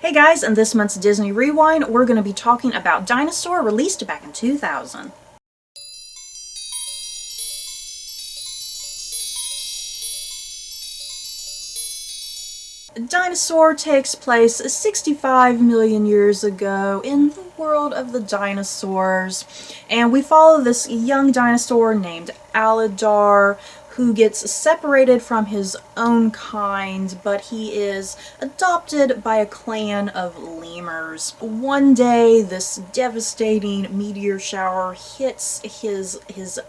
Hey guys, in this month's Disney Rewind, we're going to be talking about Dinosaur, released back in 2000. Dinosaur takes place 65 million years ago in the world of the dinosaurs, and we follow this young dinosaur named Aladar, who gets separated from his own kind, but he is adopted by a clan of lemurs. One day, this devastating meteor shower hits his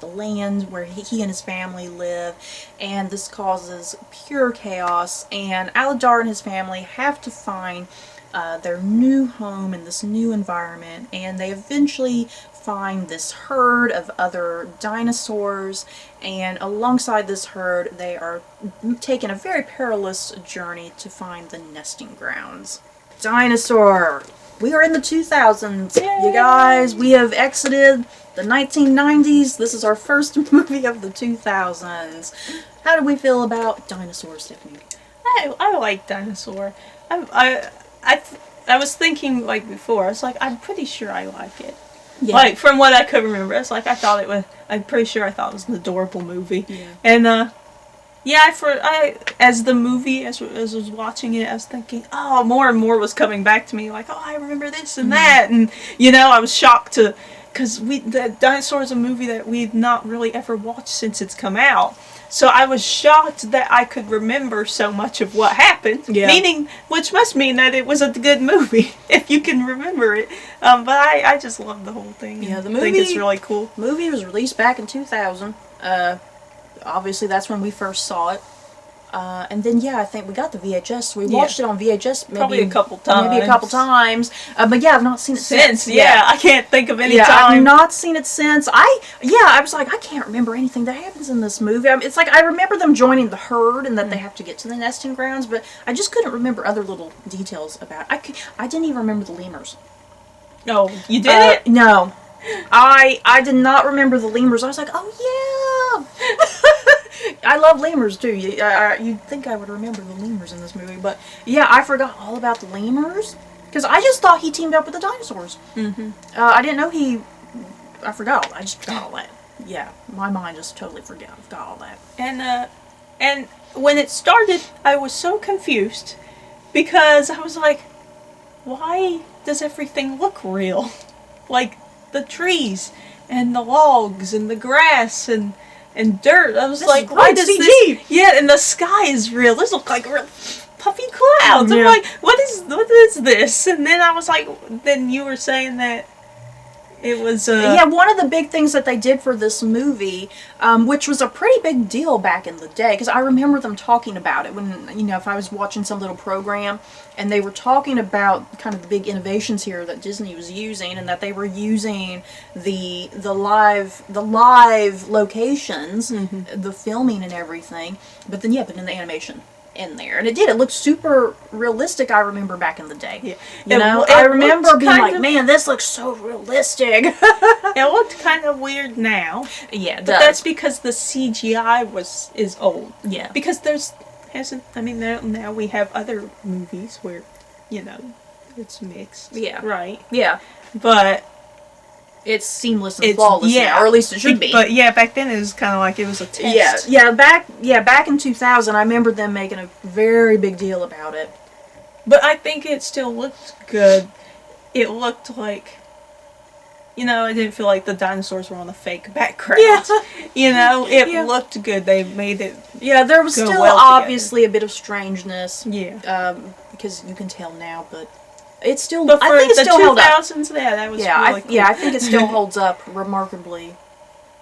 land where he and his family live, and this causes pure chaos, and Aladar and his family have to find their new home in this new environment, and they eventually find this herd of other dinosaurs, and alongside this herd they are taking a very perilous journey to find the nesting grounds. Dinosaur! We are in the 2000s, you guys. We have exited the 1990s. This is our first movie of the 2000s. How do we feel about Dinosaur, Stephanie? I like Dinosaur. I was thinking, like, before, I was like, I'm pretty sure I like it. Yeah. Like, from what I could remember, it's like, I'm pretty sure I thought it was an adorable movie. Yeah. And, as the movie, as I was watching it, I was thinking, oh, more and more was coming back to me, like, oh, I remember this and that, and, I was shocked because the Dinosaur is a movie that we've not really ever watched since it's come out. So I was shocked that I could remember so much of what happened, which must mean that it was a good movie, if you can remember it. But I just love the whole thing. Yeah, the movie, I think it's really cool. The movie was released back in 2000. Obviously, that's when we first saw it. And then, I think we got the VHS. We watched it on VHS probably a couple times. But I've not seen it since. Yeah, I can't think of any time. I've not seen it since. I was like, I can't remember anything that happens in this movie. It's like, I remember them joining the herd and that they have to get to the nesting grounds, but I just couldn't remember other little details about it. I didn't even remember the lemurs. Oh, you did it? No. I did not remember the lemurs. I was like, oh yeah! I love lemurs too. You'd think I would remember the lemurs in this movie, but I forgot all about the lemurs because I just thought he teamed up with the dinosaurs. I didn't know I forgot. I just forgot all that. Yeah, my mind just totally forgot all that. And when it started, I was so confused because I was like, why does everything look real? Like the trees and the logs and the grass and dirt. I was like, why does this? Yeah, and the sky is real. This looks like real puffy clouds. I'm like, what is this? And then I was like, then you were saying that it was one of the big things that they did for this movie, which was a pretty big deal back in the day, because I remember them talking about it when, if I was watching some little program and they were talking about kind of the big innovations here that Disney was using, and that they were using the live locations, the filming and everything, but then in the animation in there, and it looked super realistic. I remember back in the day. I remember being like, man, this looks so realistic. It looked kind of weird now. Yeah, but that's because the CGI is old. Yeah, because now we have other movies where it's mixed. Yeah, right. Yeah, but it's seamless and flawless now, or at least it should be. But back then it was kind of like it was a test. Back in 2000, I remember them making a very big deal about it. But I think it still looked good. It looked like, I didn't feel like the dinosaurs were on a fake background. Yeah. It looked good. They made it. Yeah, there was still obviously a bit of strangeness. Yeah. Because you can tell now, but. It's still. I think it still held up. That was really cool. I think it still holds up remarkably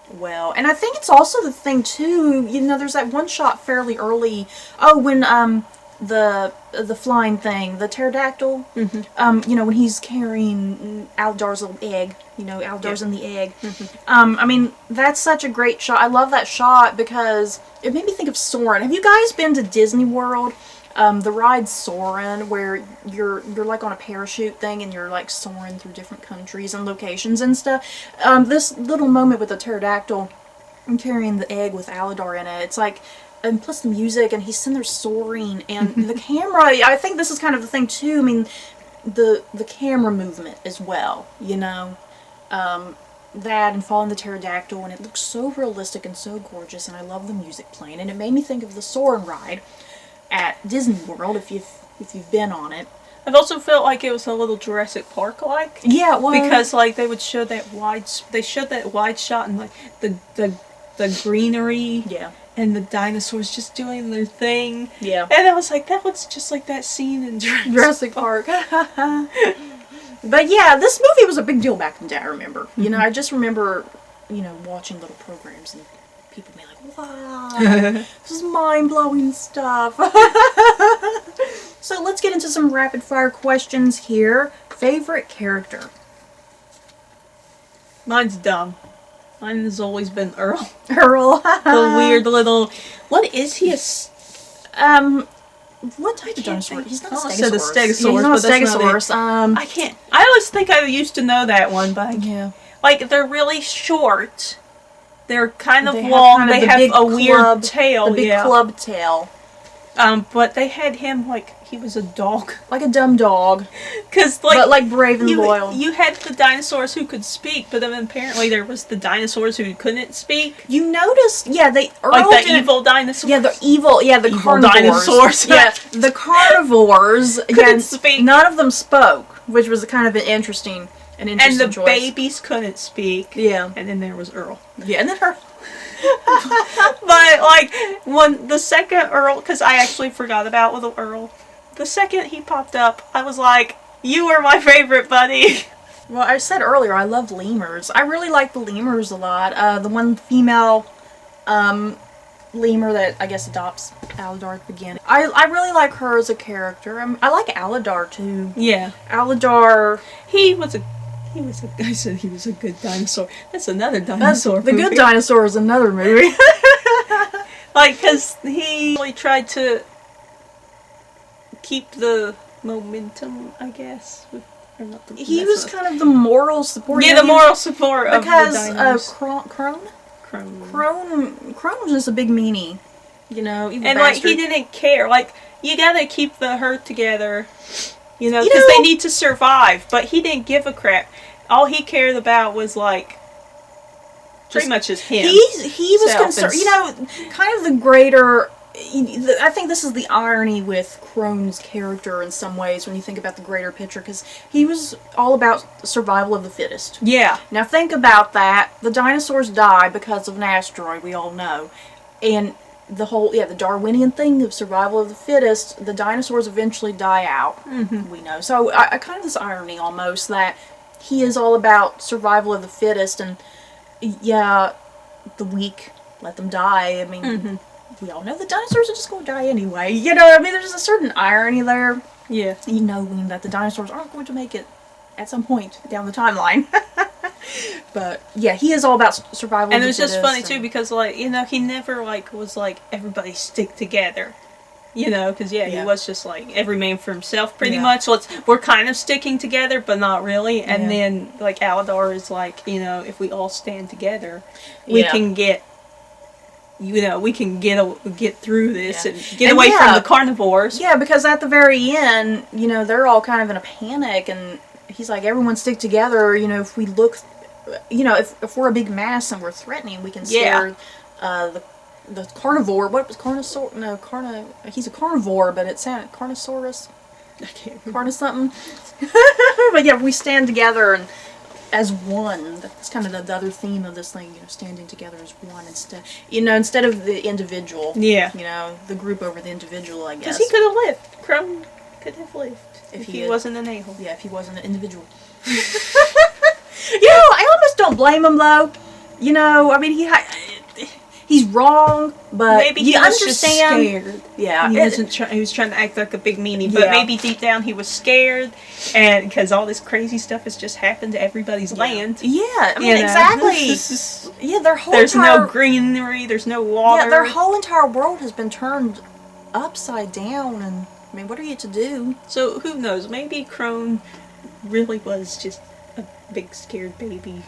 well. And I think it's also the thing too. There's that one shot fairly early. Oh, when the flying thing, the pterodactyl. When he's carrying Aldar's little egg. Aldar's in the egg. That's such a great shot. I love that shot because it made me think of Soarin'. Have you guys been to Disney World? The ride Soarin', where you're like on a parachute thing and you're like soaring through different countries and locations and stuff. This little moment with the pterodactyl carrying the egg with Aladar in it, it's like, and plus the music, and he's sitting there soaring, and the camera, I think this is kind of the thing too. the camera movement as well, you know. That and Falling the Pterodactyl, and it looks so realistic and so gorgeous, and I love the music playing, and it made me think of the Soarin' ride at Disney World, if you've been on it. I've also felt like it was a little Jurassic Park-like. Yeah, it was. Because, like, they would show that wide shot and, like, the greenery. Yeah. And the dinosaurs just doing their thing. Yeah. And I was like, that looks just like that scene in Jurassic Park. But yeah, this movie was a big deal back in the day, I remember. You know, I just remember, you know, watching little programs and people being like, wow, this is mind-blowing stuff. So let's get into some rapid-fire questions here. Favorite character? Mine's dumb. Mine has always been Earl. Earl. The weird little... What is he? What type of dinosaur? He's not a Stegosaurus. Said a Stegosaurus, yeah, he's not a but that's Stegosaurus. not it. I can't... I always think I used to know that one, but... Yeah. Like, they're really short. They're kind of They have long. kind of They the have big a weird club, tail. The big yeah. club tail. But they had him like he was a dog. Like a dumb dog. Cause like, but like brave and loyal. You had the dinosaurs who could speak, but then apparently there was the dinosaurs who couldn't speak. You noticed, yeah, like the evil dinosaurs. Yeah, the evil carnivores. Dinosaurs. Yeah, the carnivores. Couldn't speak. None of them spoke, which was kind of an interesting and the choice. Babies couldn't speak. Yeah. And then there was Earl. Yeah, and then her. But like when the second Earl, because I actually forgot about little Earl. The second he popped up, I was like, "You are my favorite, buddy." Well, I said earlier, I love lemurs. I really like the lemurs a lot. The one female lemur that I guess adopts Aladar at the beginning. I really like her as a character. I like Aladar too. Yeah, Aladar. I said he was a good dinosaur. That's another dinosaur The movie. Good Dinosaur is another movie. Like, because he really tried to keep the momentum, I guess. He was kind of the moral support. Yeah, the moral support of the because Crone. Crone was just a big meanie. You know, and bastard. like, he didn't care. Like, you gotta keep the herd together. You know, because they need to survive. But he didn't give a crap. All he cared about was, like, pretty much just him. He was concerned. You know, kind of the greater... I think this is the irony with Crone's character in some ways when you think about the greater picture, because he was all about survival of the fittest. Yeah. Now think about that. The dinosaurs die because of an asteroid, we all know. And the whole, the Darwinian thing of survival of the fittest, the dinosaurs eventually die out, we know. So I kind of this irony almost that he is all about survival of the fittest, and the weak, let them die. I mean, we all know the dinosaurs are just going to die anyway. You know, I mean, there's a certain irony there. Yeah. You know that the dinosaurs aren't going to make it at some point down the timeline. But yeah, he is all about survival. And it was just funny too because, like, you know, he never like was like everybody stick together. You know, because he was just like every man for himself, pretty much. We're kind of sticking together, but not really. And then like Aladar is like, you know, if we all stand together, we can get. You know, we can get through this and get away from the carnivores. Yeah, because at the very end, you know, they're all kind of in a panic, and he's like, everyone stick together. You know, if we look, you know, if we're a big mass and we're threatening, we can scare the carnivore. What was Carnosaur? No, he's a carnivore, but it sounded Carnosaurus. I can't remember. Carno something. But yeah, we stand together and as one. That's kind of the other theme of this thing, you know, standing together as one instead of the individual. Yeah. You know, the group over the individual, I guess. Because he could have lived. Crone could have lived if he wasn't an a-hole. Yeah, if he wasn't an individual. You know, I almost don't blame him, though. You know, I mean, he's wrong, but maybe he was understand. Just scared. Yeah, he was trying to act like a big meanie, but maybe deep down he was scared, and because all this crazy stuff has just happened to everybody's land. Yeah, I mean, exactly. Yeah, there's no greenery, there's no water. Yeah, their whole entire world has been turned upside down, and I mean, what are you to do? So who knows? Maybe Crone really was just a big scared baby,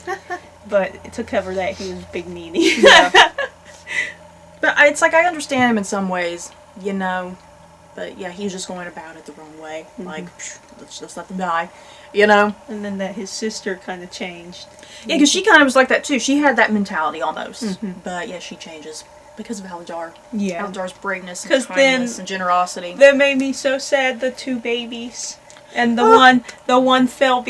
but to cover that, he was a big meanie. Yeah. But it's like, I understand him in some ways, you know, but yeah, he's just going about it the wrong way. Like, let's just let them die, you know? And then that his sister kind of changed. Yeah, because she kind of was like that too. She had that mentality almost. Mm-hmm. But yeah, she changes because of Alidar. Yeah. Alidar's braveness and kindness and generosity. That made me so sad, the two babies. And the one fell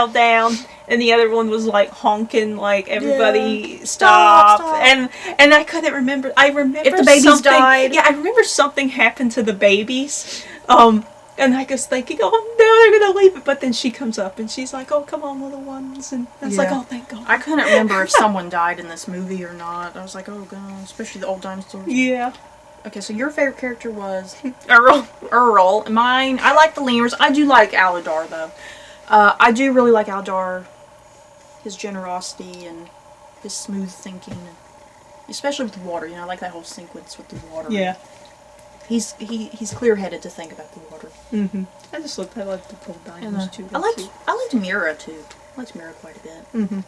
down, and the other one was like honking, like everybody stop. And I couldn't remember. I remember if the babies died. Yeah, I remember something happened to the babies. And I was thinking, oh no, they're gonna leave it. But then she comes up and she's like, oh come on, little ones. And I was like, oh thank God. I couldn't remember if someone died in this movie or not. I was like, oh god, especially the old dinosaurs. Yeah. Okay, so your favorite character was Earl. Earl. Mine, I like the lemurs. I do like Alidar though. I do really like Alidar. His generosity and his smooth thinking, especially with the water. You know, I like that whole sequence with the water. Yeah. He's clear-headed to think about the water. Mm-hmm. I like the cold dinos too. I liked Mira too. I liked Mira quite a bit. Mm-hmm.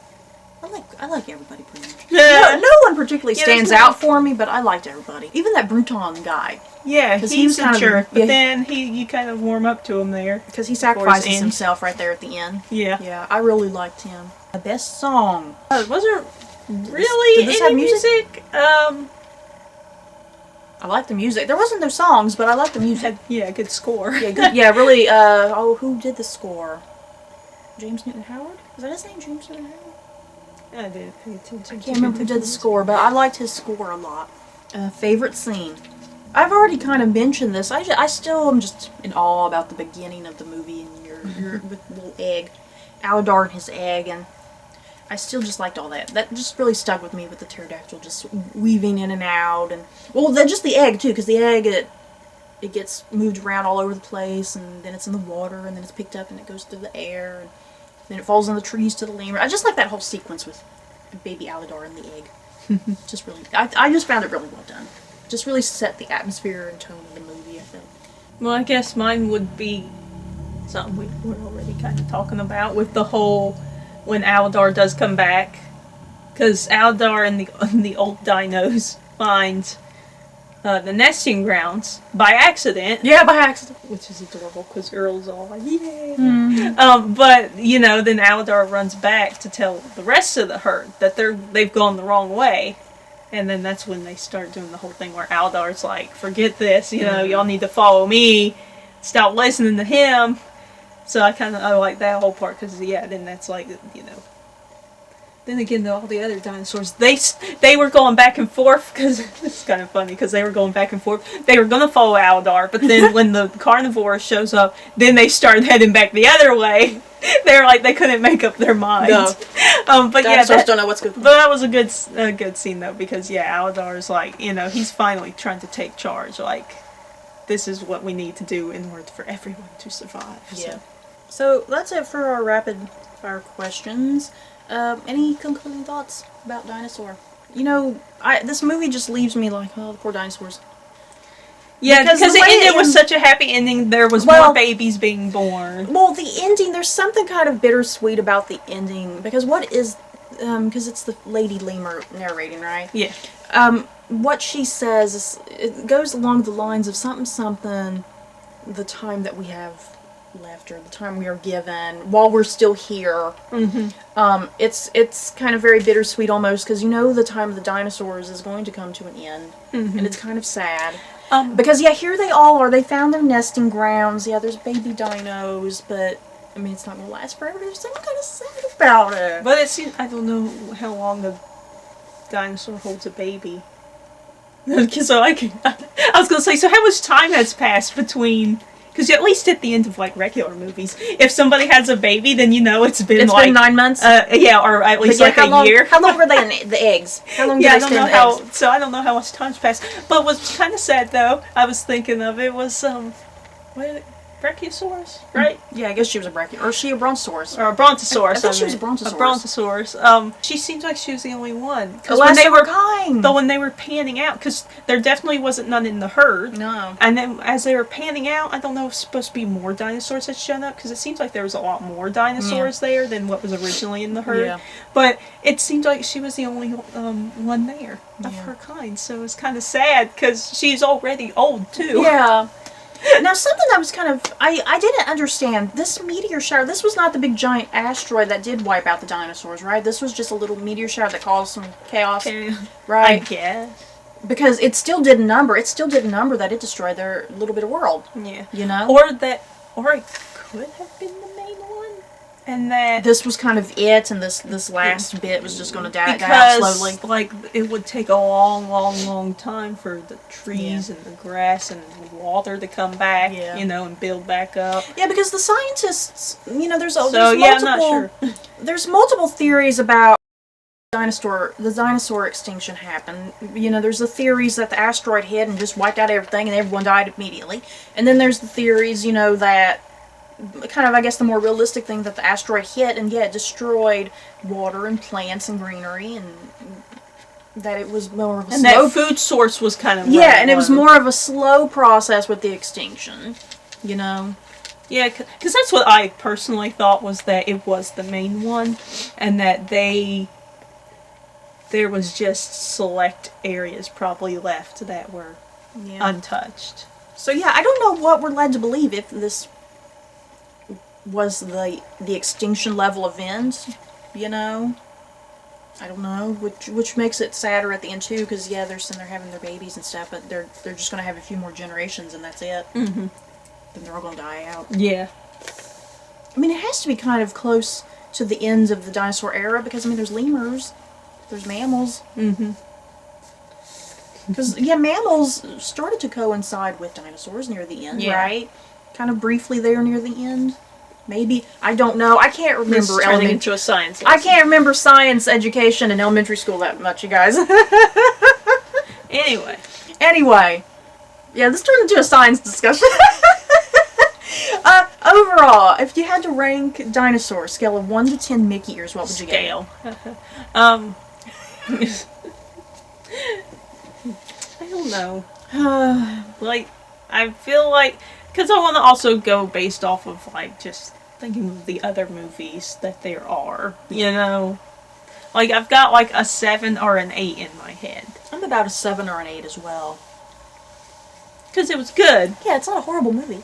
I like everybody pretty much. Yeah. No one particularly stands out for me, but I liked everybody. Even that Bruton guy. Yeah, because he was a jerk, but then you kind of warm up to him there. Because he sacrifices himself right there at the end. Yeah. Yeah, I really liked him. The best song. Wasn't really Did this any have music? I like the music. There wasn't no songs, but I like the music. Yeah, good score. Yeah, good. Yeah, really. Who did the score? James Newton Howard? Is that his name, James Newton Howard? I didn't pay attention. I can't remember who did the score, but I liked his score a lot. Favorite scene. I've already kind of mentioned this. I still am just in awe about the beginning of the movie and your with the little egg, Alidar and his egg, and I still just liked all that. That just really stuck with me with the pterodactyl just weaving in and out, and well, then just the egg too, because the egg it gets moved around all over the place, and then it's in the water, and then it's picked up and it goes through the air, and then it falls in the trees to the lemur. I just like that whole sequence with baby Alidar and the egg. Just really, I just found it really well done. Just really set the atmosphere and tone of the movie, I felt. Well, I guess mine would be something we were already kind of talking about with the whole when Alidar does come back, because Alidar and the old dinos find the nesting grounds by accident. Yeah, by accident. Which is adorable because Earl's all like, yeah. Mm-hmm. But, you know, then Alidar runs back to tell the rest of the herd that they've gone the wrong way. And then that's when they start doing the whole thing where Aldar's like, forget this, you know, y'all need to follow me. Stop listening to him. So I like that whole part because, yeah, then that's like, you know. Then again, all the other dinosaurs, they were going back and forth, because it's kind of funny, because they were going back and forth. They were going to follow Alidar, but then when the carnivore shows up, then they started heading back the other way. They were like, they couldn't make up their minds. No. But dinosaurs don't know what's good. But that was a good scene, though, because, yeah, Alidar's like, you know, he's finally trying to take charge. Like, this is what we need to do in order for everyone to survive. Yeah. So that's it for our rapid fire questions. Any concluding thoughts about Dinosaur? You know, this movie just leaves me like, oh, the poor dinosaurs. Yeah, because it ended with such a happy ending. There was more babies being born. Well, the ending, there's something kind of bittersweet about the ending, because because it's the lady lemur narrating, right? Yeah. What she says, it goes along the lines of something, the time that we have left, or the time we are given while we're still here. Mm-hmm. It's kind of very bittersweet almost, because you know the time of the dinosaurs is going to come to an end. Mm-hmm. And it's kind of sad. Because, yeah, here they all are. They found their nesting grounds. Yeah, there's baby dinos, but, I mean, it's not going to last forever. There's something kind of sad about it. But it seems, I don't know how long a dinosaur holds a baby. So I was going to say, so how much time has passed between... Because at least at the end of, like, regular movies, if somebody has a baby, then you know it's been, been 9 months? Yeah, or at least, like, a year. How long were they in the eggs? How long did they stay in the eggs? So I don't know how much time's passed. But what's kind of sad, though, I was thinking of, it was, Brachiosaurus, right? Yeah, I guess she was a Brachiosaurus. Or is she a Brontosaurus? Or a Brontosaurus. I thought she was a Brontosaurus. A Brontosaurus. She seems like she was the only one. Because when they were kind. Though when they were panning out, because there definitely wasn't none in the herd. No. And then as they were panning out, I don't know if it's supposed to be more dinosaurs had shown up, because it seems like there was a lot more dinosaurs there than what was originally in the herd. Yeah. But it seemed like she was the only one there of her kind. So it's kind of sad, because she's already old, too. Yeah. Now, something that was kind of... I didn't understand. This meteor shower, this was not the big giant asteroid that did wipe out the dinosaurs, right? This was just a little meteor shower that caused some chaos, right? I guess. Because it still didn't number. It still didn't number that it destroyed their little bit of world. Yeah. You know? Or it could have been the main one. And that... This was kind of it, and this last bit was just going to die out slowly. Because, like, it would take a long, long, long time for the trees and the grass and the water to come back, you know, and build back up. Yeah, because the scientists, you know, there's I'm not sure. There's multiple theories about the dinosaur extinction happened. You know, there's the theories that the asteroid hit and just wiped out everything and everyone died immediately. And then there's the theories, you know, that kind of, I guess, the more realistic thing that the asteroid hit and it destroyed water and plants and greenery, and that it was more of a that food source was kind of and it was more of a slow process with the extinction, you know. Yeah, because that's what I personally thought, was that it was the main one, and that there was just select areas probably left that were untouched. So yeah, I don't know what we're led to believe, if this was the extinction level event, you know. I don't know, which makes it sadder at the end too, because they're having their babies and stuff, but they're just going to have a few more generations and that's it. Mm-hmm. Then they're all going to die out. Yeah. I mean, it has to be kind of close to the ends of the dinosaur era, because I mean, there's lemurs, there's mammals. Mm-hmm. Because mammals started to coincide with dinosaurs near the end, right? Kind of briefly there near the end. Maybe. I don't know. I can't remember into a science lesson. I can't remember science education in elementary school that much, you guys. Anyway. Yeah, this turned into a science discussion. Overall, if you had to rank dinosaurs, scale of 1 to 10 Mickey ears, what would you get? I don't know. Like, I feel like... Because I want to also go based off of, like, just thinking of the other movies that there are, you know? Like, I've got, like, a 7 or an 8 in my head. I'm about a 7 or an 8 as well. Because it was good. Yeah, it's not a horrible movie.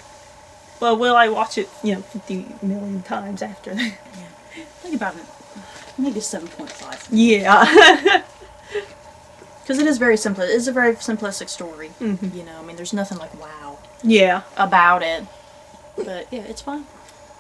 Well, will I watch it, 50 million times after that? Yeah. Think about it. Maybe 7.5. Yeah. Because it is very simple. It is a very simplistic story. Mm-hmm. You know, I mean, there's nothing like wow. Yeah. About it. But, yeah, it's fine.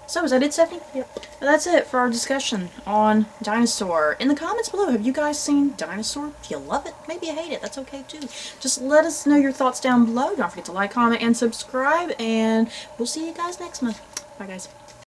So, is that it, Stephanie? Yep. Well, that's it for our discussion on Dinosaur. In the comments below, have you guys seen Dinosaur? If you love it, maybe you hate it. That's okay, too. Just let us know your thoughts down below. Don't forget to like, comment, and subscribe. And we'll see you guys next month. Bye, guys.